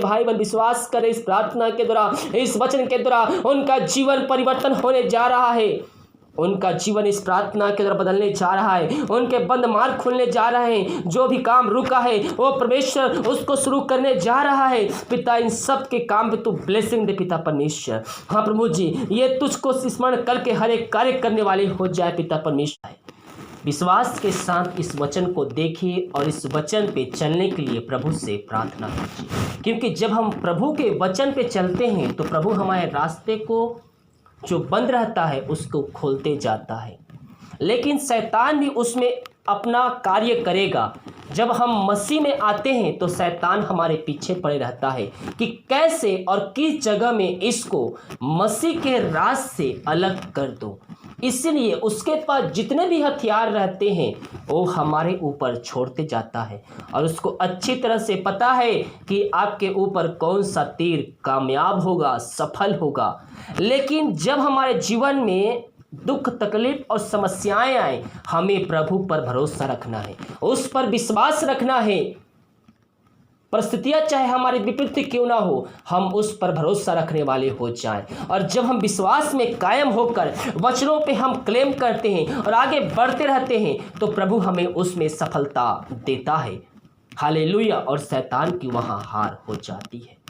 भाई बहन विश्वास करें, इस प्रार्थना के द्वारा, इस वचन के द्वारा उनका जीवन परिवर्तन होने जा रहा है। उनका जीवन इस प्रार्थना के द्वारा बदलने जा रहा है। उनके बंद मार्ग खुलने जा रहे हैं। जो भी काम रुका है वो परमेश्वर उसको शुरू करने जा रहा है। पिता, इन सब के काम पे तू ब्लेसिंग दे पिता परमेश्वर। हाँ प्रभु जी, ये तुझको स्मरण करके हर एक कार्य करने वाले हो जाए पिता परमेश्वर। विश्वास के साथ इस वचन को देखिए और इस वचन पे चलने के लिए प्रभु से प्रार्थना कीजिए, क्योंकि जब हम प्रभु के वचन पे चलते हैं तो प्रभु हमारे रास्ते को जो बंद रहता है उसको खोलते जाता है। लेकिन शैतान भी उसमें अपना कार्य करेगा। जब हम मसीह में आते हैं तो शैतान हमारे पीछे पड़े रहता है कि कैसे और किस जगह में इसको मसीह के राज से अलग कर दो। इसलिए उसके पास जितने भी हथियार रहते हैं वो हमारे ऊपर छोड़ते जाता है और उसको अच्छी तरह से पता है कि आपके ऊपर कौन सा तीर कामयाब होगा, सफल होगा। लेकिन जब हमारे जीवन में दुख, तकलीफ और समस्याएं आए, हमें प्रभु पर भरोसा रखना है, उस पर विश्वास रखना है। परिस्थितियां चाहे हमारे विपरीत क्यों ना हो, हम उस पर भरोसा रखने वाले हो जाएं। और जब हम विश्वास में कायम होकर वचनों पे हम क्लेम करते हैं और आगे बढ़ते रहते हैं तो प्रभु हमें उसमें सफलता देता है। हालेलुया। और शैतान की वहां हार हो जाती है।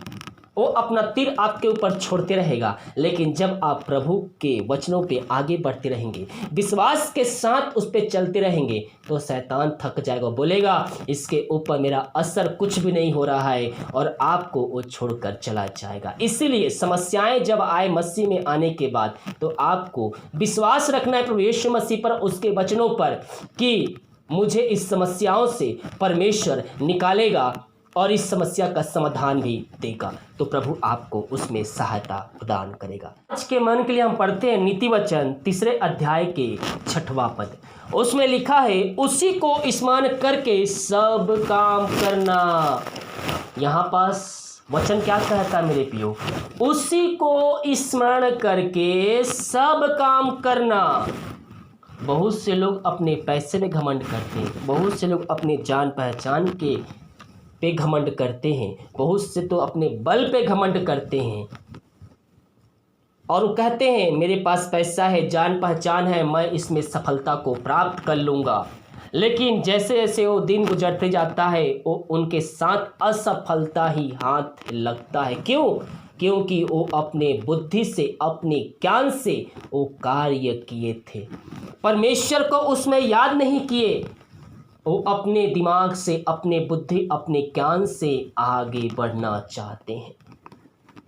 वो अपना तीर आपके ऊपर छोड़ते रहेगा। लेकिन जब आप प्रभु के वचनों पे आगे बढ़ते रहेंगे, विश्वास के साथ उस पे चलते रहेंगे, तो शैतान थक जाएगा, बोलेगा इसके ऊपर मेरा असर कुछ भी नहीं हो रहा है और आपको वो छोड़कर चला जाएगा। इसीलिए समस्याएं जब आए मसीह में आने के बाद तो आपको विश्वास रखना है प्रभु यीशु मसीह पर, उसके वचनों पर कि मुझे इस समस्याओं से परमेश्वर निकालेगा और इस समस्या का समाधान भी देगा। तो प्रभु आपको उसमें सहायता प्रदान करेगा। आज के मन के लिए हम पढ़ते हैं नीति वचन 3 अध्याय के 6वां पद। उसमें लिखा है, उसी को स्मरण करके सब काम करना। यहाँ पास वचन क्या कहता है मेरे प्रियो? उसी को स्मरण करके सब काम करना। बहुत से लोग अपने पैसे में घमंड करते हैं, बहुत से लोग अपने जान पहचान के पे घमंड करते हैं, बहुत से तो अपने बल पे घमंड करते हैं और वो कहते हैं मेरे पास पैसा है, जान पहचान है, मैं इसमें सफलता को प्राप्त कर लूँगा। लेकिन जैसे जैसे वो दिन गुजरते जाता है वो उनके साथ असफलता ही हाथ लगता है। क्यों? क्योंकि वो अपने बुद्धि से, अपने ज्ञान से वो कार्य किए थे, परमेश्वर को उसमें याद नहीं किए। वो अपने दिमाग से, अपने बुद्धि, अपने ज्ञान से आगे बढ़ना चाहते हैं।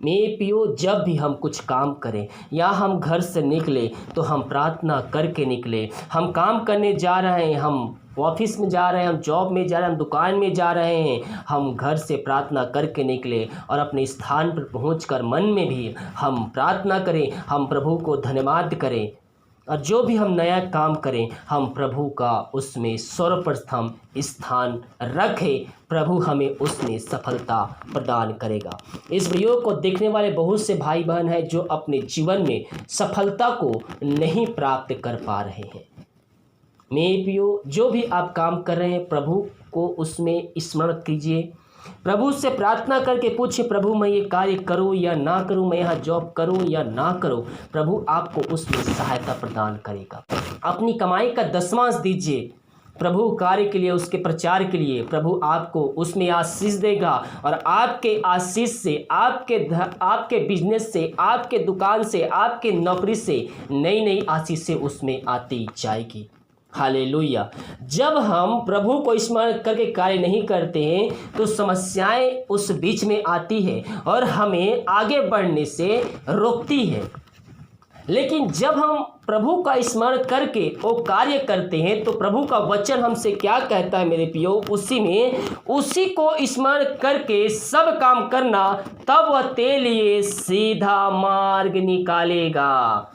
मेरे प्रियो, जब भी हम कुछ काम करें या हम घर से निकले तो हम प्रार्थना करके निकले। हम काम करने जा रहे हैं, हम ऑफिस में जा रहे हैं, हम जॉब में जा रहे हैं, हम दुकान में जा रहे हैं, हम घर से प्रार्थना करके निकले और अपने स्थान पर पहुंचकर मन में भी हम प्रार्थना करें, हम प्रभु को धन्यवाद करें। और जो भी हम नया काम करें हम प्रभु का उसमें सर्वप्रथम स्थान रखें, प्रभु हमें उसमें सफलता प्रदान करेगा। इस वीडियो को देखने वाले बहुत से भाई बहन हैं जो अपने जीवन में सफलता को नहीं प्राप्त कर पा रहे हैं। मेरे प्रियो, जो भी आप काम कर रहे हैं प्रभु को उसमें स्मरण कीजिए। प्रभु से प्रार्थना करके पूछिए, प्रभु मैं ये कार्य करूं या ना करूं, मैं यहाँ जॉब करूं या ना करूं। प्रभु आपको उसमें सहायता प्रदान करेगा। अपनी कमाई का 10वां दीजिए प्रभु कार्य के लिए, उसके प्रचार के लिए। प्रभु आपको उसमें आशीष देगा और आपके आशीष से, आपके बिजनेस से, आपके दुकान से, आपके नौकरी से नई नई आशीषें उसमें आती जाएगी। हालेलुया। जब हम प्रभु को स्मरण करके कार्य नहीं करते हैं तो समस्याएं उस बीच में आती है और हमें आगे बढ़ने से रोकती है। लेकिन जब हम प्रभु का स्मरण करके वो कार्य करते हैं तो प्रभु का वचन हमसे क्या कहता है मेरे प्रियो? उसी को स्मरण करके सब काम करना, तब वह तेरे लिए सीधा मार्ग निकालेगा।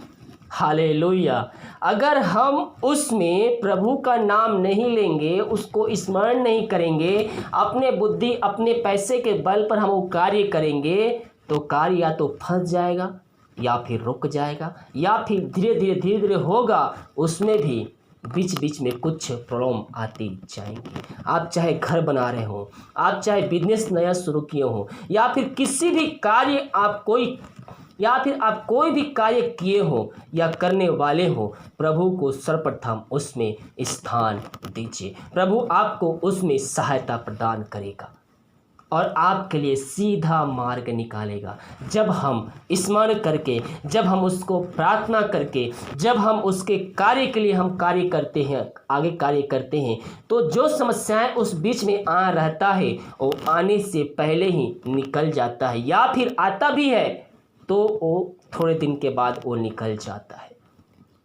हालेलुया। अगर हम उसमें प्रभु का नाम नहीं लेंगे, उसको स्मरण नहीं करेंगे, अपने बुद्धि, अपने पैसे के बल पर हम वो कार्य करेंगे तो कार्य या तो फंस जाएगा या फिर रुक जाएगा या फिर धीरे धीरे होगा, उसमें भी बीच बीच में कुछ प्रॉब्लम आती जाएंगी। आप चाहे घर बना रहे हो, आप चाहे बिजनेस नया शुरू किए हो, या फिर किसी भी कार्य आप कोई भी कार्य किए हो या करने वाले हो, प्रभु को सर्वप्रथम उसमें स्थान दीजिए। प्रभु आपको उसमें सहायता प्रदान करेगा और आपके लिए सीधा मार्ग निकालेगा। जब हम स्मरण करके, जब हम उसको प्रार्थना करके, जब हम उसके कार्य के लिए हम कार्य करते हैं, आगे कार्य करते हैं, तो जो समस्याएं उस बीच में आ रहता है वो आने से पहले ही निकल जाता है, या फिर आता भी है तो वो थोड़े दिन के बाद वो निकल जाता है।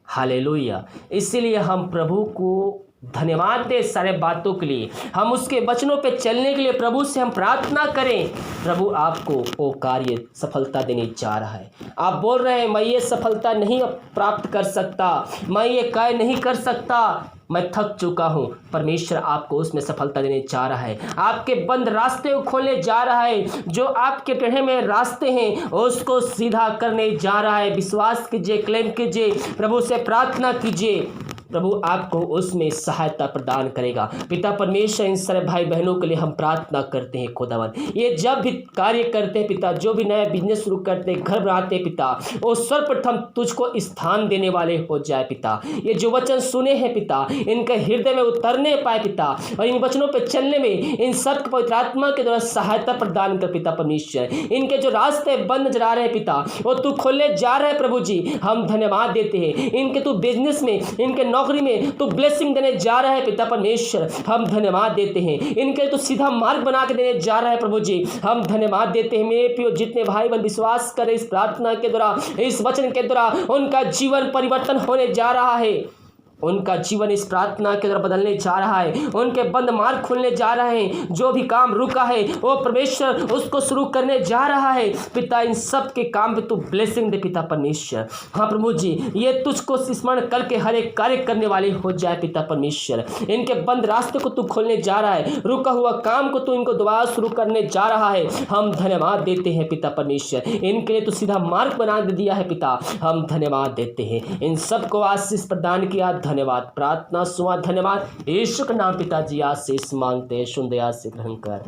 हालेलुया। इसीलिए हम प्रभु को धन्यवाद दें सारे बातों के लिए। हम उसके वचनों पे चलने के लिए प्रभु से हम प्रार्थना करें। प्रभु आपको वो कार्य सफलता देने जा रहा है। आप बोल रहे हैं मैं ये सफलता नहीं प्राप्त कर सकता, मैं ये कार्य नहीं कर सकता, मैं थक चुका हूँ। परमेश्वर आपको उसमें सफलता देने जा रहा है। आपके बंद रास्ते को खोलने जा रहा है। जो आपके टेढ़े में रास्ते हैं उसको सीधा करने जा रहा है। विश्वास कीजिए, क्लेम कीजिए, प्रभु से प्रार्थना कीजिए, प्रभु आपको उसमें सहायता प्रदान करेगा। पिता परमेश्वर, इन सारे भाई बहनों के लिए हम प्रार्थना करते हैं खुदावन। ये जब भी कार्य करते हैं पिता, जो भी नया बिजनेस शुरू करते हैं, घर बनाते हैं पिता, वो सर्वप्रथम तुझको स्थान देने वाले हो जाए पिता। ये जो वचन सुने हैं पिता, इनके हृदय में उतरने पाए पिता, और इन वचनों पर चलने में इन सब पवित्र आत्मा के द्वारा सहायता प्रदान कर पिता परमेश्वर। इनके जो रास्ते बंद नजर आ रहे हैं पिता, वो तू खोलने जा रहा है प्रभु जी। हम धन्यवाद देते हैं। इनके तू बिजनेस में, इनके नौकरी में तो ब्लेसिंग देने जा रहा है पिता परमेश्वर। हम धन्यवाद देते हैं। इनके तो सीधा मार्ग बना के देने जा रहा है प्रभु जी। हम धन्यवाद देते हैं। मेरे प्रियो जितने भाई बहन विश्वास करें इस प्रार्थना के द्वारा, इस वचन के द्वारा, उनका जीवन परिवर्तन होने जा रहा है। उनका जीवन इस प्रार्थना के द्वारा बदलने जा रहा है। उनके बंद मार्ग खुलने जा रहे हैं। जो भी काम रुका है वो परमेश्वर उसको शुरू करने जा रहा है पिता। इन सब के काम पे तू ब्लेसिंग दे पिता परमेश्वर। हाँ प्रभु जी, ये तुझको स्मरण करके हर एक कार्य करने वाले हो जाए पिता परमेश्वर। इनके बंद रास्ते को तू खोलने जा रहा है। रुका हुआ काम को तू इनको दोबारा शुरू करने जा रहा है। हम धन्यवाद देते हैं पिता परमेश्वर। इनके लिए तू सीधा मार्ग बना दे दिया है पिता। हम धन्यवाद देते हैं। इन सबको आशीष प्रदान किया, धन्यवाद। प्रार्थना सुना, धन्यवाद। यीशु के नाम पिताजी आशीष मांगते हैं, सुन दया से ग्रहण कर।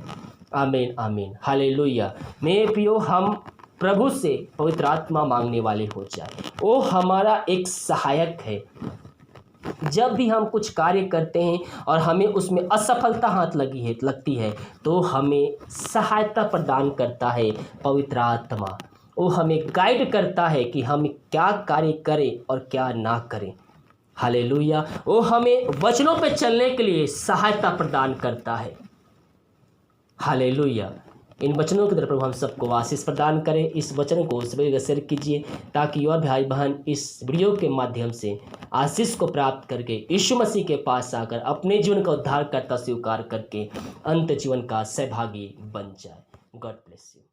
आमीन आमीन। हालेलुया। मेरे प्रियो, हम प्रभु से पवित्र आत्मा मांगने वाले हो जाए। वो हमारा एक सहायक है। जब भी हम कुछ कार्य करते हैं और हमें उसमें असफलता लगती है तो हमें सहायता प्रदान करता है पवित्र आत्मा। वो हमें गाइड करता है कि हम क्या कार्य करें और क्या ना करें। हालेलुया। वो हमें वचनों पे चलने के लिए सहायता प्रदान करता है। हालेलुया। इन वचनों के द्वारा प्रभु हम सबको आशीष प्रदान करें। इस वचन को सभी जगह शेयर कीजिए ताकि और भाई बहन इस वीडियो के माध्यम से आशीष को प्राप्त करके यीशु मसीह के पास आकर अपने जीवन का उद्धारकर्ता स्वीकार करके अंत जीवन का सहभागी बन जाए। God bless you.